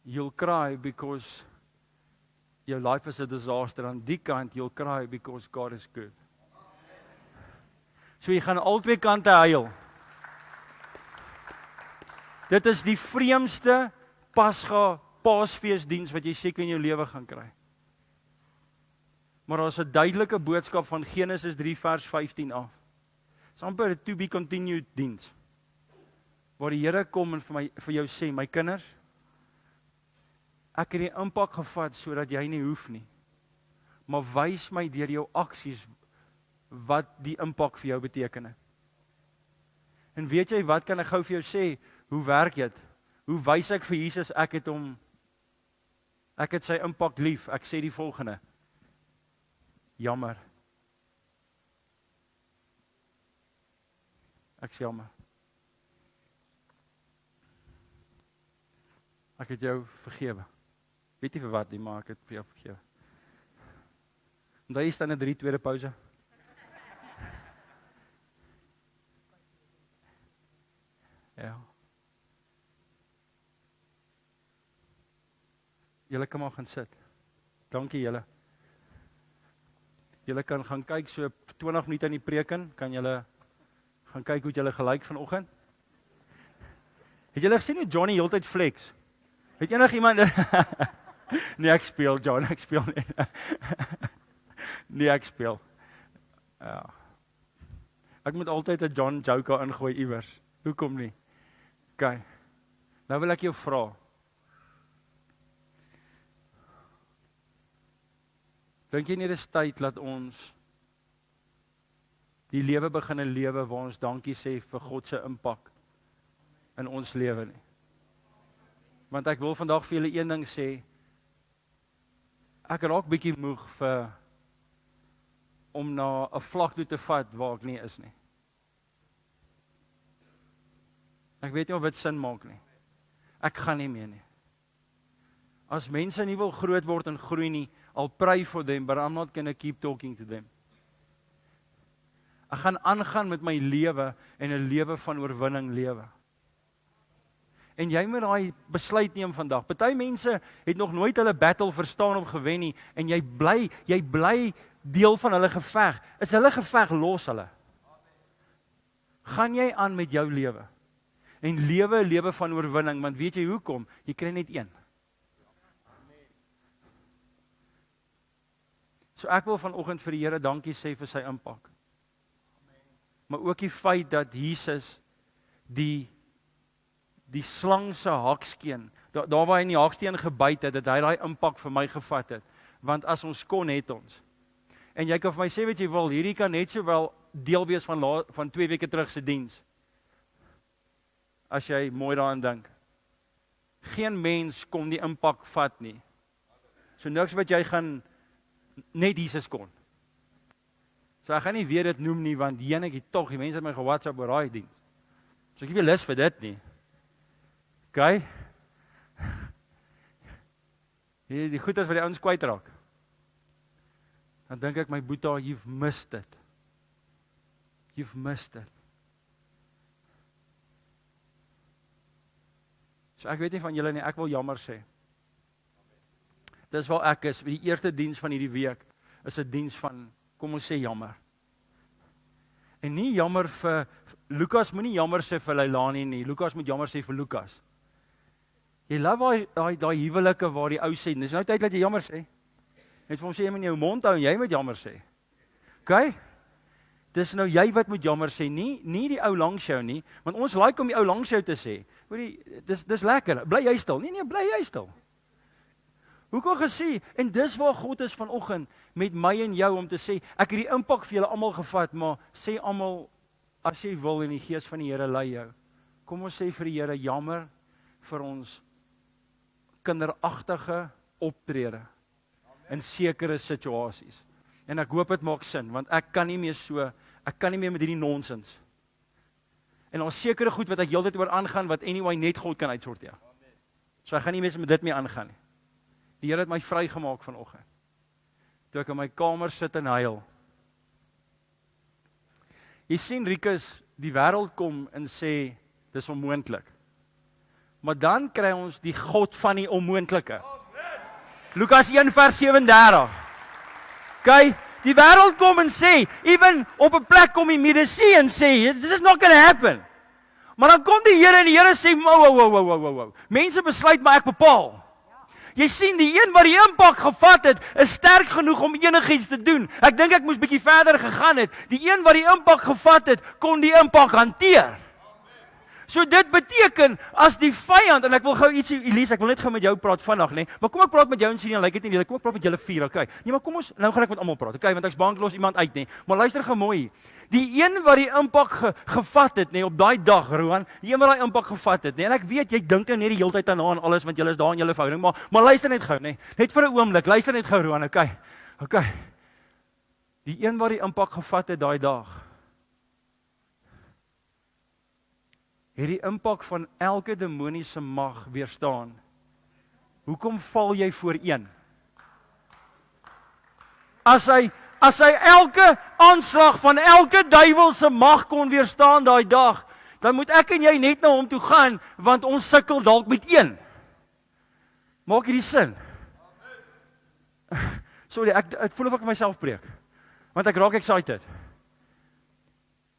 you'll cry because your life is a disaster. Aan die kant you'll cry because God is good. So jy gaan albei kante huil. Dit is die vreemdste Paasfeesdiens wat jy seker in jou lewe gaan kry. Maar daar's 'n duidelike boodskap van Genesis 3 vers 15 af. Dis amper 'n to be continued diens. Waar die Here kom en vir jou sê, my kinders, ek het die impak gevat sodat jy nie hoef nie. Maar wys my deur jou aksies wat die impak vir jou beteken het. En weet jy wat kan ek gou vir jou sê? Hoe werk dit? Hoe wys ek vir Jesus ek het sy impak lief? Ek sê die volgende. Jammer. Ek sê jammer. Ek het jou vergewe. Weet nie vir wat nie, maar ek het vir jou vergewe. En daar is dan 'n 3 tweede pouse. Ja. Julle kan maar gaan sit. Dankie julle. Julle kan gaan kyk so 20 minute in die preken, kan julle gaan kyk hoe julle gelyk vanoggend. Het julle gesien hoe Johnny heeltyd flex? Het enigiemand Nee, ek speel John, ek speel nie. Nee, ek speel. Ja. Ek moet altyd 'n John joke ingooi iewers. Hoekom nie? OK. Nou wil ek jou vra. Dink jy nie dis tyd dat ons die lewe begin lewe waar ons dankie sê vir God se impak in ons lewe nie? Want ek wil vandag vir julle een ding sê. Ek raak bietjie moeg om na 'n vlak toe te vat waar ek nie is nie. Ek weet nie of dit sin maak nie. Ek gaan nie meer nie. As mense nie wil groot word en groei nie, I'll pray for them, but I'm not gonna keep talking to them. Ek gaan aangaan met my lewe en 'n lewe van oorwinning lewe. En jy moet daai besluit neem vandag. Party mense het nog nooit hulle battle verstaan of gewen nie en jy bly deel van hulle geveg. Is hulle geveg, los hulle. Gaan jy aan met jou lewe? En lewe 'n lewe van oorwinning, want weet jy hoekom? Jy kry net een. So ek wil vanoggend vir die Here dankie sê vir sy impak. Maar ook die feit dat Jesus die slang se hakskeen, daar waar hy in die haksteen gebyt het, dat hy daai impak vir my gevat het. Want as ons kon, het ons. En jy kan vir my sê wat jy wil, hierdie kan net sowel deel wees van 2 weke terug se diens. As jy mooi daaraan dink. Geen mens kom die impak vat nie. So niks wat jy gaan net Jesus kon. So ek gaan nie weer dit noem nie, want die tog, die mense het my ge-WhatsApp oor daai diens. So ek het nie lus vir dit nie. OK? Die goedes wat die ouens kwytraak. Dan dink ek, my boeta, you've missed it. You've missed it. So ek weet nie van julle nie, ek wil jammer sê. Dis waar ek is, die eerste diens van hierdie week is 'n diens van, kom ons sê jammer. En nie jammer vir, Lukas moenie jammer sê vir Leilani nie, Lukas moet jammer sê vir Lukas. Jy love daai huwelike waar die ou sê, dis nou tyd dat jy jammer sê. Net vir hom sê, jy moet jou mond hou en jy moet jammer sê. OK? Dis nou jy wat moet jammer sê, nie die ou langs jou nie, want ons like om die ou langs jou te sê. Hoorie, dis lekker, bly jy stil. Nee, bly jy stil. Hoekom gesê, en dis waar God is vanoggend met my en jou om te sê, ek het die impak vir julle almal gevat, maar sê almal, as jy wil en die Gees van die Here lei jou, kom ons sê vir die Here, jammer vir ons kinderagtige optrede in sekere situasies. En ek hoop dit maak sin, want ek kan nie meer met hierdie nonsens. En daar's sekere goed wat ek heeltyd oor aangaan, wat anyway net God kan uitsorteer. So ek gaan nie meer met dit mee aangaan nie. Die Here het my vrygemaak vanoggend. Toe ek in my kamer sit en huil. Jy sien Rikus, die wêreld kom en sê, dis onmoontlik. Maar dan kry ons die God van die onmoontlike. Lukas 1:37. OK, die wêreld kom en sê, even op 'n plek kom die medisy en sê, this is not going to happen. Maar dan kom die Here en die Here sê, wow. Mense besluit, maar ek bepaal. Jy sien, die een wat die impak gevat het, is sterk genoeg om enigiets te doen. Ek dink ek moes bietjie verder gegaan het. Die een wat die impak gevat het, kon die impak hanteer. So dit beteken, as die vyand, en ek wil gou ietsie, Elise, ek wil net gou met jou praat vandag, nee, maar kom ek praat met jou en sien, en lyk dit nie, kom ek praat met julle 4, okay. Nee, maar kom ons, nou gaan ek met almal praat, okay, want ek's bang ek los iemand uit, nee. Maar luister gou mooi. Die een wat die impak gevat het, nee, op daai dag, Roan, die een wat daai impak gevat het, nee, en ek weet, jy dink nou net die hele tyd aan alles, want julle is daar in julle verhouding, maar luister net gou, nee, net vir 'n oomblik, luister net gou, Roan, okay. Die een wat die impak gevat het daai dag, het die impak van elke demoniese mag weerstaan. Hoekom val jy voor een? As hy elke aanslag van elke duiwelse mag kon weerstaan daai dag, dan moet ek en jy net na hom toe gaan, want ons sukkel dalk met een. Maak hierdie sin? Sorry, ek voel of ek myself preek, want ek raak excited.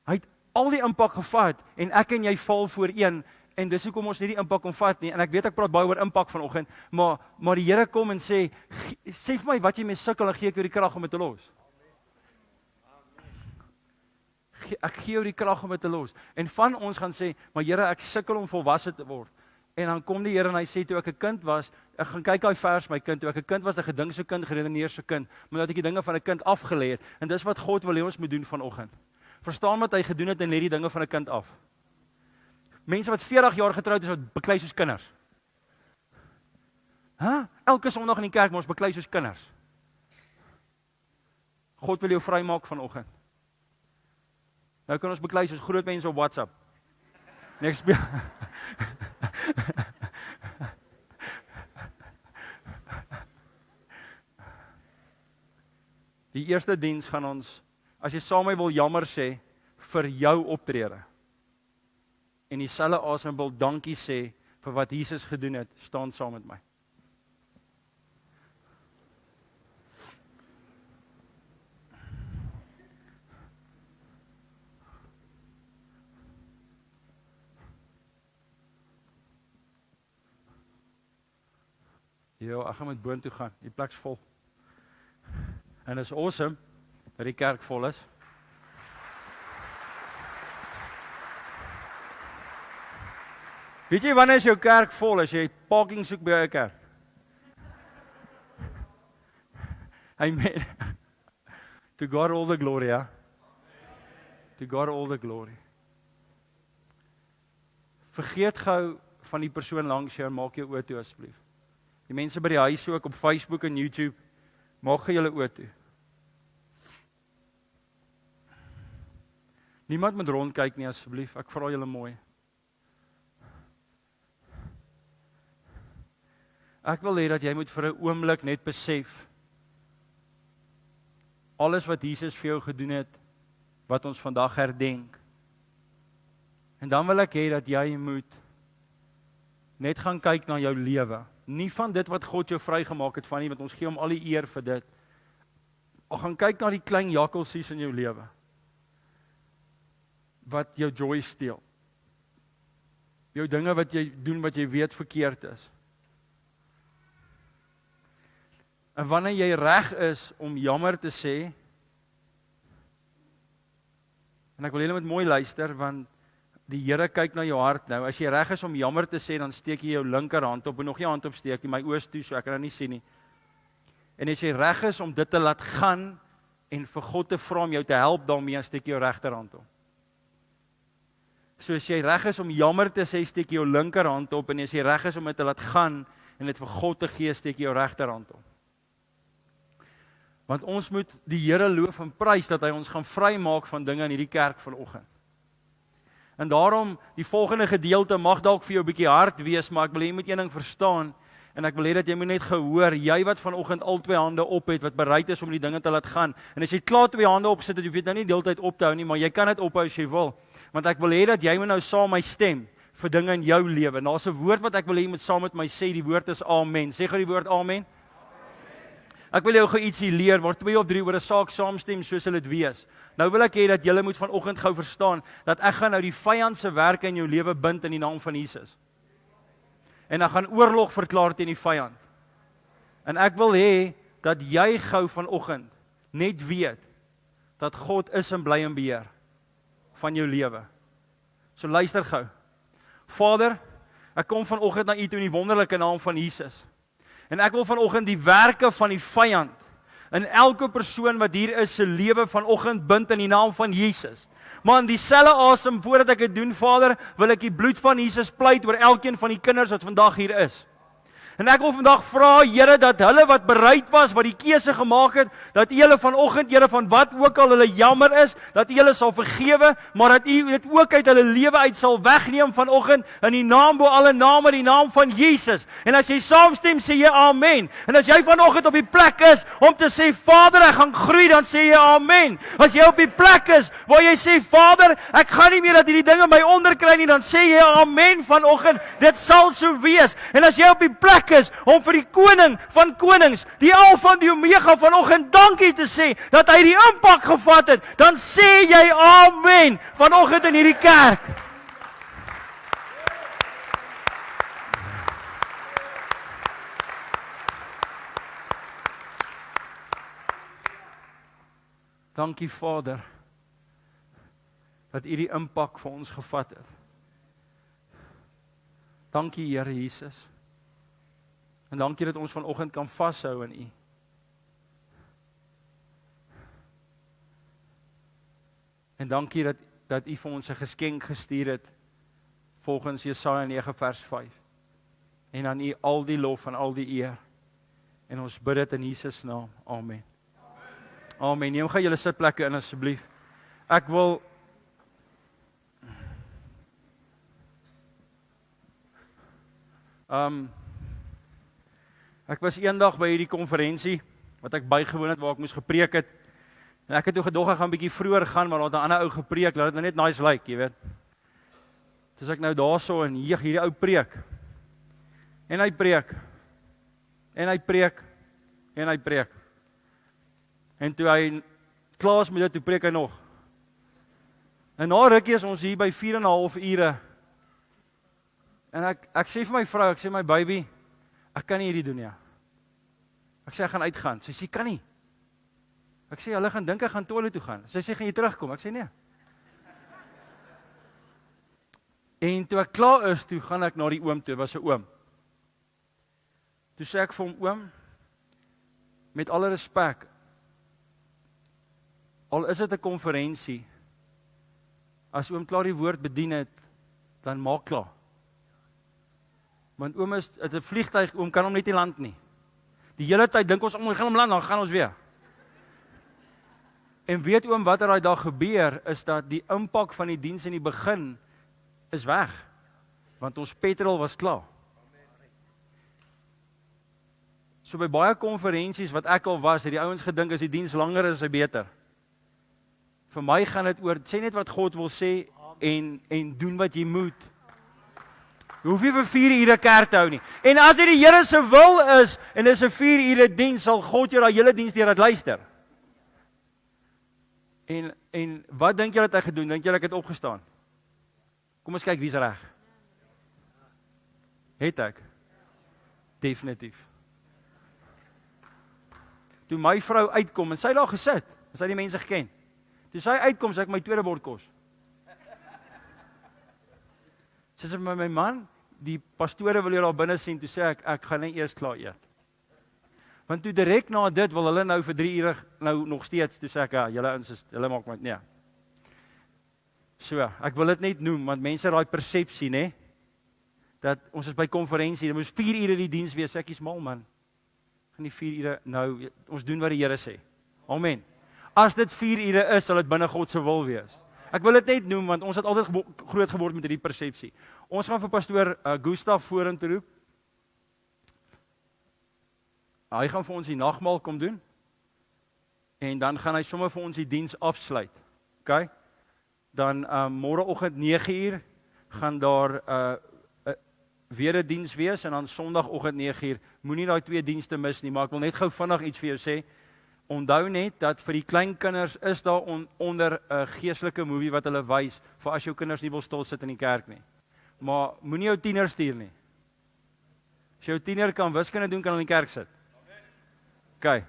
Hy het al die impak gevat, en ek en jy val voor een, en dis hoekom ons nie die impak kon vat nie, en ek weet ek praat baie oor impak vanoggend, maar die Here kom en sê vir my wat jy mee sukkel, en gee ek jou die krag om dit te los. ek gee jou die krag om dit te los. En van ons gaan sê, maar Here, ek sukkel om volwasse te word. En dan kom die Here en hy sê, toe ek 'n kind was, ek gaan kyk daai vers my kind, toe ek 'n kind was, 'n gedink so kind, geredeneer so kind, maar dat ek die dinge van 'n kind afgelê het. En dis wat God wil hê ons moet doen vanoggend. Verstaan wat hy gedoen het en lê die dinge van 'n kind af. Mense wat 40 jaar getroud is, wat beklei soos kinders. Elke Sondag in die kerk, maar ons beklei soos kinders. God wil jou vrymaak vanoggend. Nou kan ons beklei soos groot mense op WhatsApp. Niks speel. Die eerste diens gaan ons, as jy saam met my wil jammer sê, vir jou optrede. En dieselfde asem wil dankie sê vir wat Jesus gedoen het, staan saam met my. Jo, ek gaan met boontoe gaan. Die plek's vol. En dit is awesome dat die kerk vol is. Weet jy wanneer is jou kerk vol as jy parking soek by jou kerk? Amen. To God all the glory, ja. To God all the glory. Vergeet gou van die persoon langs jou en maak jou oë toe asseblief. Die mense by die huis ook op Facebook en YouTube, maak gou julle oë toe. Niemand moet rondkyk nie asseblief, ek vra julle mooi. Ek wil hê dat jy moet vir 'n oomblik net besef alles wat Jesus vir jou gedoen het, wat ons vandag herdenk. En dan wil ek hê dat jy moet net gaan kyk na jou lewe. Nie van dit wat God jou vrygemaak het van nie, want ons gee hom al die eer vir dit. Maar gaan kyk na die klein jakkalsies in jou lewe. Wat jou joy steel. Jou dinge wat jy doen wat jy weet verkeerd is. En wanneer jy reg is om jammer te sê, en ek wil julle met mooi luister, want die Here kyk na jou hart nou. As jy reg is om jammer te sê, dan steek jy jou linkerhand op, en nog nie hand opsteek nie, my oë is toe, so ek kan dit nie sien nie. En as jy reg is om dit te laat gaan, en vir God te vra om jou te help daarmee, dan steek jy jou regterhand op. So as jy reg is om jammer te sê, steek jy jou linkerhand op, en as jy reg is om dit te laat gaan, en dit vir God te gee, steek jy jou regterhand op. Want ons moet die Here loof en prys dat hy ons gaan vrymaak van dinge in hierdie kerk vanoggend. En daarom, die volgende gedeelte mag dalk vir jou 'n bietjie hard wees, maar ek wil hê jy moet een ding verstaan, en ek wil hê dat jy moet net gehoor, jy wat vanoggend al twee hande op het, wat bereid is om die dinge te laat gaan, en as jy klaar twee hande opsit, jy weet nou nie deeltyd op te hou nie, maar jy kan dit ophou as jy wil, want ek wil hê dat jy moet nou saam my stem, vir dinge in jou lewe. Daar's 'n woord wat ek wil hê jy moet saam met my sê, die woord is amen. Sê gou die woord amen. Ek wil jou gou ietsie leer, waar 2 of 3 oor 'n saak saamstem, soos hulle dit wees. Nou wil ek hê dat julle moet vanoggend gou verstaan, dat ek gaan nou die vyand se werke in jou lewe bind in die naam van Jesus. En ek gaan oorlog verklaar teen die vyand. En ek wil hê, dat jy gou vanoggend net weet, dat God is en bly in beheer van jou lewe. So luister gou. Vader, ek kom vanoggend na U toe in die wonderlike naam van Jesus. En ek wil vanoggend die werke van die vyand in elke persoon wat hier is se lewe vanoggend bind in die naam van Jesus. Maar in dieselfde asem voordat ek dit doen, Vader, wil ek die bloed van Jesus pleit oor elkeen van die kinders wat vandag hier is. En ek wil vandag vra, Here, dat hulle wat bereid was, wat die keuse gemaak het, dat U hulle vanoggend, Here, van wat ook al hulle jammer is, dat U hulle sal vergewe, maar dat U dit ook uit hulle lewe uit sal wegneem vanoggend, in die naam bo alle name, die naam van Jesus. En as jy saamstem, sê jy amen. En as jy vanoggend op die plek is, om te sê, Vader, ek gaan groei, dan sê jy amen. As jy op die plek is, waar jy sê, Vader, ek gaan nie meer dat hierdie dinge my onderkry nie, dan sê jy amen vanoggend, dit sal so wees. En as jy op die plek is, om vir die koning van konings, die Alfa en die Omega vanoggend dankie te sê, dat hy die impak gevat het, dan sê jy amen, vanoggend in hierdie kerk. Dankie Vader. dat U die impak vir ons gevat het. Dankie Here Jesus. En dankie dat ons vanoggend kan vashou in U. En dankie dat U vir ons 'n geskenk gestuur het volgens Jesaja 9 vers 5. En aan U al die lof en al die eer. En ons bid dit in Jesus naam. Amen. Amen. Neem gou julle sitplekke in asseblief. Ek wil ek was eendag by hierdie konferensie wat ek bygewoon het waar ek moes gepreek het. En ek het toe gedog ek gaan 'n bietjie vroeër gaan, maar daar het 'n ander ou gepreek, laat dit nou net nice lyk, jy weet. Dis ek nou daarso en hierdie ou preek. En hy preek. En hy preek. En hy preek. En toe hy klaar is met dit, toe preek hy nog. En na rukkie is ons hier by 4,5 ure. En ek sê vir my vrou, ek sê my baby, ek kan nie hierdie doen nie. Ek sê ek gaan uitgaan. Sy sê kan nie. Ek sê hulle gaan dink ek gaan toilet toe gaan. Sy sê gaan jy terugkom? Ek sê nee. En toe ek klaar is, toe gaan ek na die oom toe, was 'n oom. Toe sê ek vir hom, oom, met alle respek, al is dit 'n konferensie, as oom klaar die woord bedien het, dan maak klaar. Want oom is 'n vliegtuig, oom kan hom net nie land nie. Die hele tyd dink ons, ons gaan hom land, dan gaan ons weer. En weet oom wat daai dag gebeur, is dat die impak van die diens in die begin is weg. Want ons petrol was klaar. So by baie konferensies wat ek al was, het die ouens gedink as die diens langer is, hy beter. Vir my gaan dit oor, sê net wat God wil sê en doen wat jy moet. Jy hoef nie vir 4 ure kerk te hou nie. En as dit die Here se wil is en dis 'n 4 ure diens, sal God jou daai hele diens deur laat luister. En wat dink julle het hy gedoen? Dink julle ek het opgestaan? Kom ons kyk wie's reg. Het ek? Definitief. Toe my vrou uitkom en sy het daar gesit, sy het die mense geken. Toe sy uitkom, sê ek my tweede bord kos. Sy sê my man, die pastore wil jou daar binne sien, toe sê ek gaan net eers klaar eet. Want toe direk na dit wil hulle nou vir 3 ure nou nog steeds, toe sê ek ja, julle maak my nee. So, ek wil dit net noem want mense het daai persepsie, nê? Dat ons is by konferensie, dit moes 4 ure die diens wees, ek is mal man. Gaan die 4 ure nou ons doen wat die Here sê. Amen. As dit 4 ure is, sal dit binne God se wil wees. Ek wil dit net noem want ons het altyd groot geword met hierdie persepsie. Ons gaan vir pastoor Gustaf vorentoe roep. Hy gaan vir ons die nagmaal kom doen. En dan gaan hy sommer vir ons die diens afsluit. OK? Dan môreoggend 9:00 gaan daar weer 'n diens wees en dan Sondagoggend 9:00. Moenie daai 2 dienste mis nie, maar ek wil net gou vinnig iets vir jou sê. Onthou net dat vir die klein kinders is daar onder 'n geestelike movie wat hulle wys vir as jou kinders nie wil stil sit in die kerk nie. Maar moenie jou tiener stuur nie. As jou tiener kan wiskunde doen, kan hulle in die kerk sit. OK.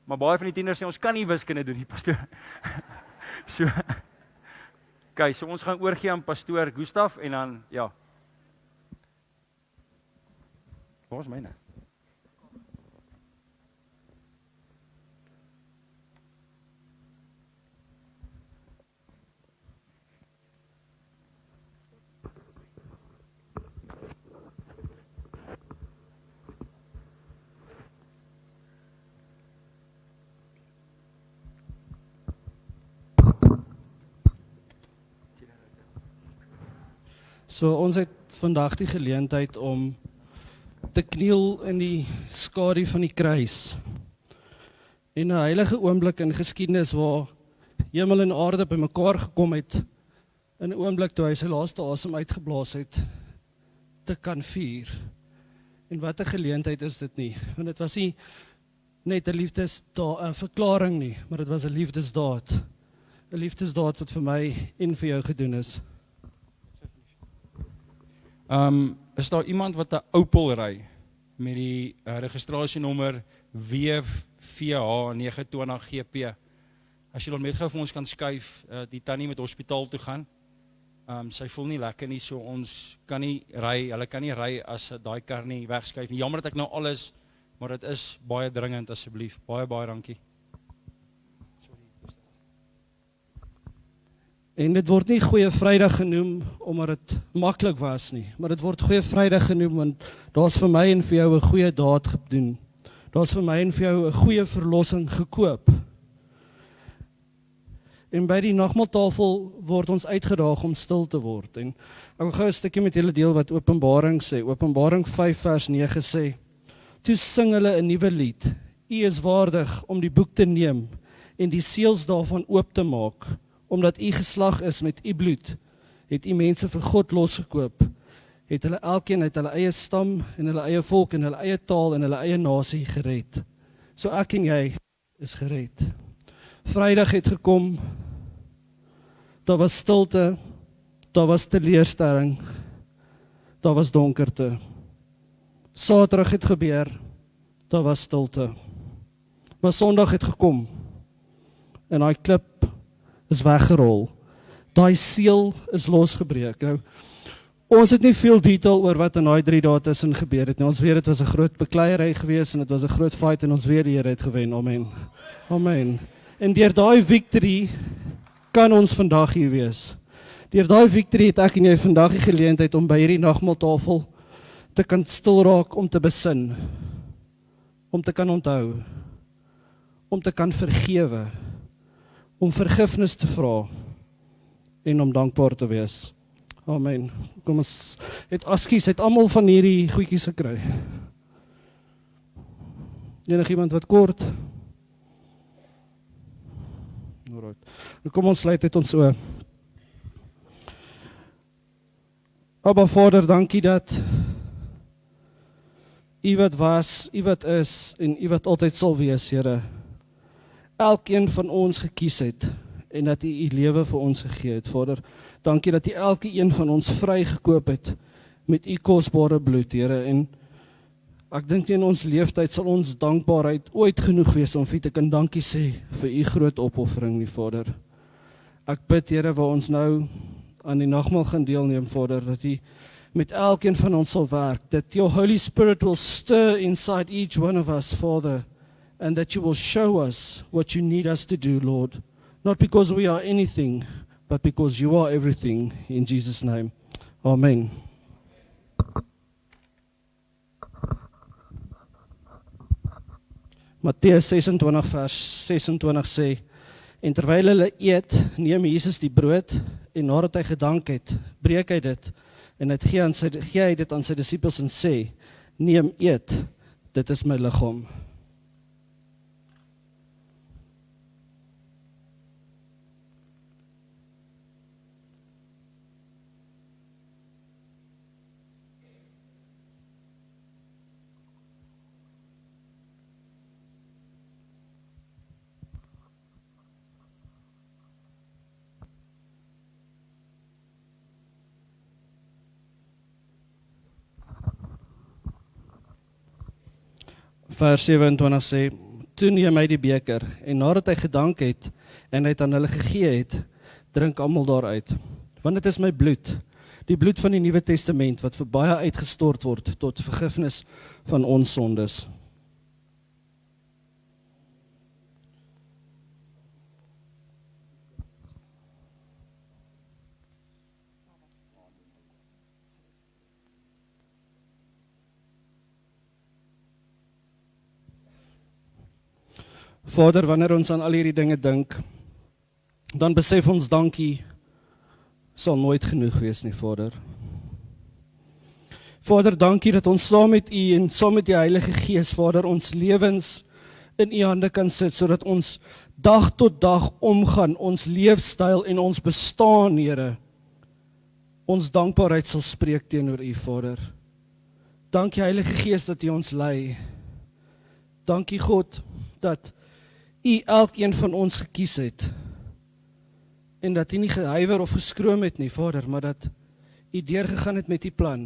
Maar baie van die tieners sê ons kan nie wiskunde doen nie, pastoor. So OK, so ons gaan oorgie aan pastoor Gustaf en dan ja. Waar is myne? So ons het vandag die geleentheid om te kniel in die skadu van die kruis. En 'n heilige oomblik in geskiedenis waar hemel en aarde bymekaar gekom het in 'n oomblik toe hy sy laaste asem uitgeblaas het te kan vier. En wat 'n geleentheid is dit nie, want dit was nie net 'n verklaring nie, maar dit was 'n liefdesdaad. 'n Liefdesdaad wat vir my en vir jou gedoen is. Is daar iemand wat 'n Opel ry met die registrasienommer WVH 29GP? as jy dan net gou vir ons kan skuif, die tannie met hospitaal toe gaan. Sy voel nie lekker nie, so ons kan nie ry, hulle kan nie ry as daai kar nie wegskuif nie. Jammer dat ek nou alles, maar dit is baie dringend asseblief. Baie dankie. En dit word nie Goeie Vrydag genoem omdat dit maklik was nie, maar dit word Goeie Vrydag genoem want daar's vir my en vir jou 'n goeie daad gedoen. Daar's vir my en vir jou 'n goeie verlossing gekoop. En by die nagmaaltafel word ons uitgedaag om stil te word. En ek wil gou 'n stukkie met julle deel wat Openbaring sê. Openbaring 5 vers 9 sê: Toe sing hulle 'n nuwe lied. U is waardig om die boek te neem en die seels daarvan oop te maak, omdat u geslag is met u bloed, het u mense vir God losgekoop, het hulle elkeen uit hulle eie stam en hulle eie volk en hulle eie taal en hulle eie nasie gered. So ek en jy is gered. Vrydag het gekom, daar was stilte, daar was teleurstelling, daar was donkerte. Saterdag het gebeur, daar was stilte. Maar Sondag het gekom, en daai klip is weggerol. Daai seël is losgebreek. Nou, ons het nie veel detail oor wat in daai 3 dae tussen gebeur het nie. Ons weet dit was 'n groot bekleierery geweest en dit was 'n groot fight en ons weet die Here het gewen. Amen. Amen. En deur daai victory kan ons vandag hier wees. Deur daai victory het ek en jy vandag die geleentheid om by hierdie nagmaaltafel te kan stil raak, om te besin, om te kan onthou, om te kan vergewe, om vergifnis te vra en om dankbaar te wees. Amen. Kom ons het almal van hierdie goedjies gekry. Enigiemand wat kort? Alright. Nou kom ons sluit dit ons so. Abba Vader, dankie dat U wat was, U wat is en U wat altyd sal wees, Here, elkeen van ons gekies het en dat U U lewe vir ons gegee het. Vader, dankie dat U elke een van ons vrygekoop het met U kosbare bloed, Here, en ek dink in ons leeftyd sal ons dankbaarheid ooit genoeg wees om vir te kan dankie sê vir U groot opoffering, nie, Vader. Ek bid, Here, waar ons nou aan die nagmaal gaan deelneem, Vader, dat U met elkeen van ons sal werk, that your Holy Spirit will stir inside each one of us, Father, and that you will show us what you need us to do, Lord, not because we are anything, but because you are everything, in Jesus' name. Amen. Matteus 26 vers 26 sê, en terwyl hulle eet, neem Jesus die brood, en nadat hy gedank het, breek hy dit, en het gee hy dit aan sy disippels en sê, neem, eet, dit is my liggaam. Vers 27 sê, toe neem hy die beker, en nadat hy gedank het, en hy het aan hulle gegee het, drink almal daaruit. Want dit is my bloed, die bloed van die Nuwe Testament, wat vir baie uitgestort word, tot vergifnis van ons sondes. Vader, wanneer ons aan al hierdie dinge dink, dan besef ons dankie sal nooit genoeg wees nie, Vader. Vader, dankie dat ons saam met U en saam met die Heilige Gees, Vader, ons lewens in U hande kan sit, sodat ons dag tot dag omgaan, ons leefstyl en ons bestaan, Here, ons dankbaarheid sal spreek teenoor U, Vader. Dankie, Heilige Gees, dat U ons lei. Dankie, God, dat U elkeen van ons gekies het, en dat U nie gehuiwer of geskroom het nie, Vader, maar dat U deurgegaan het met U plan,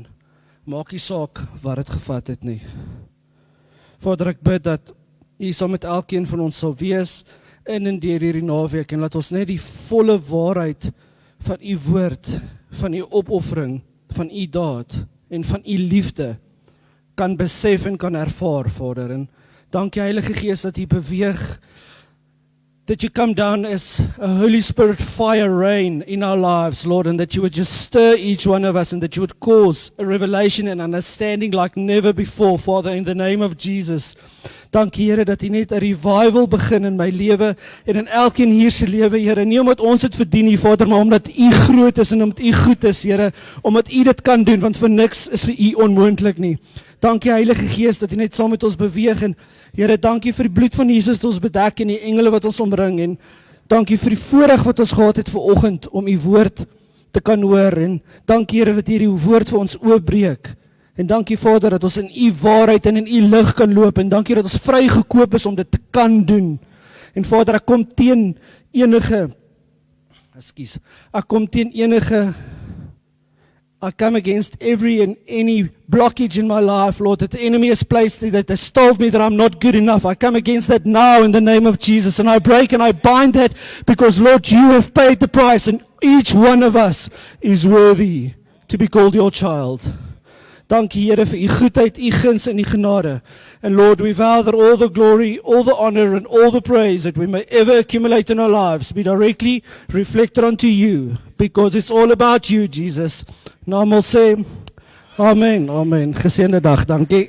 maak nie saak wat het gevat het nie. Vader, ek bid dat U saam met elkeen van ons sal wees, in en deur hierdie naweek, en laat ons net die volle waarheid van u woord, van u opoffering, van u daad, en van u liefde, kan besef en kan ervaar, Vader. En dankie Heilige Gees dat u beweeg, that you come down as a Holy Spirit fire rain in our lives, Lord, and that you would just stir each one of us, and that you would cause a revelation and understanding like never before, Father, in the name of Jesus. Dankie Here dat U net 'n revival begin in my lewe en in elkeen hier se lewe, Here, nie omdat ons dit verdien nie, Vader, maar omdat U groot is en omdat U goed is, Here, omdat U dit kan doen, want vir niks is vir U onmoontlik nie. Dankie Heilige Gees dat U net saam met ons beweeg, en Here, dankie vir die bloed van Jesus wat ons bedek en die engele wat ons omring, en dankie vir die voorreg wat ons gehad het vanoggend om U woord te kan hoor, en dankie Here dat U hierdie woord vir ons oopbreek, en dankie Vader dat ons in U waarheid en in U lig kan loop, en dankie dat ons vrygekoop is om dit te kan doen. En Vader, ek kom teen enige I come against every and any blockage in my life, Lord, that the enemy has placed, that has told me that I'm not good enough. I come against that now in the name of Jesus, and I break and I bind that, because, Lord, you have paid the price, and each one of us is worthy to be called your child. Dankie, Here, vir U goedheid, U guns en U genade. And Lord, we vow that all the glory, all the honor, and all the praise that we may ever accumulate in our lives be directly reflected unto You, because it's all about You, Jesus. Nou, ons sê, amen, amen. Geseënde dag, dankie.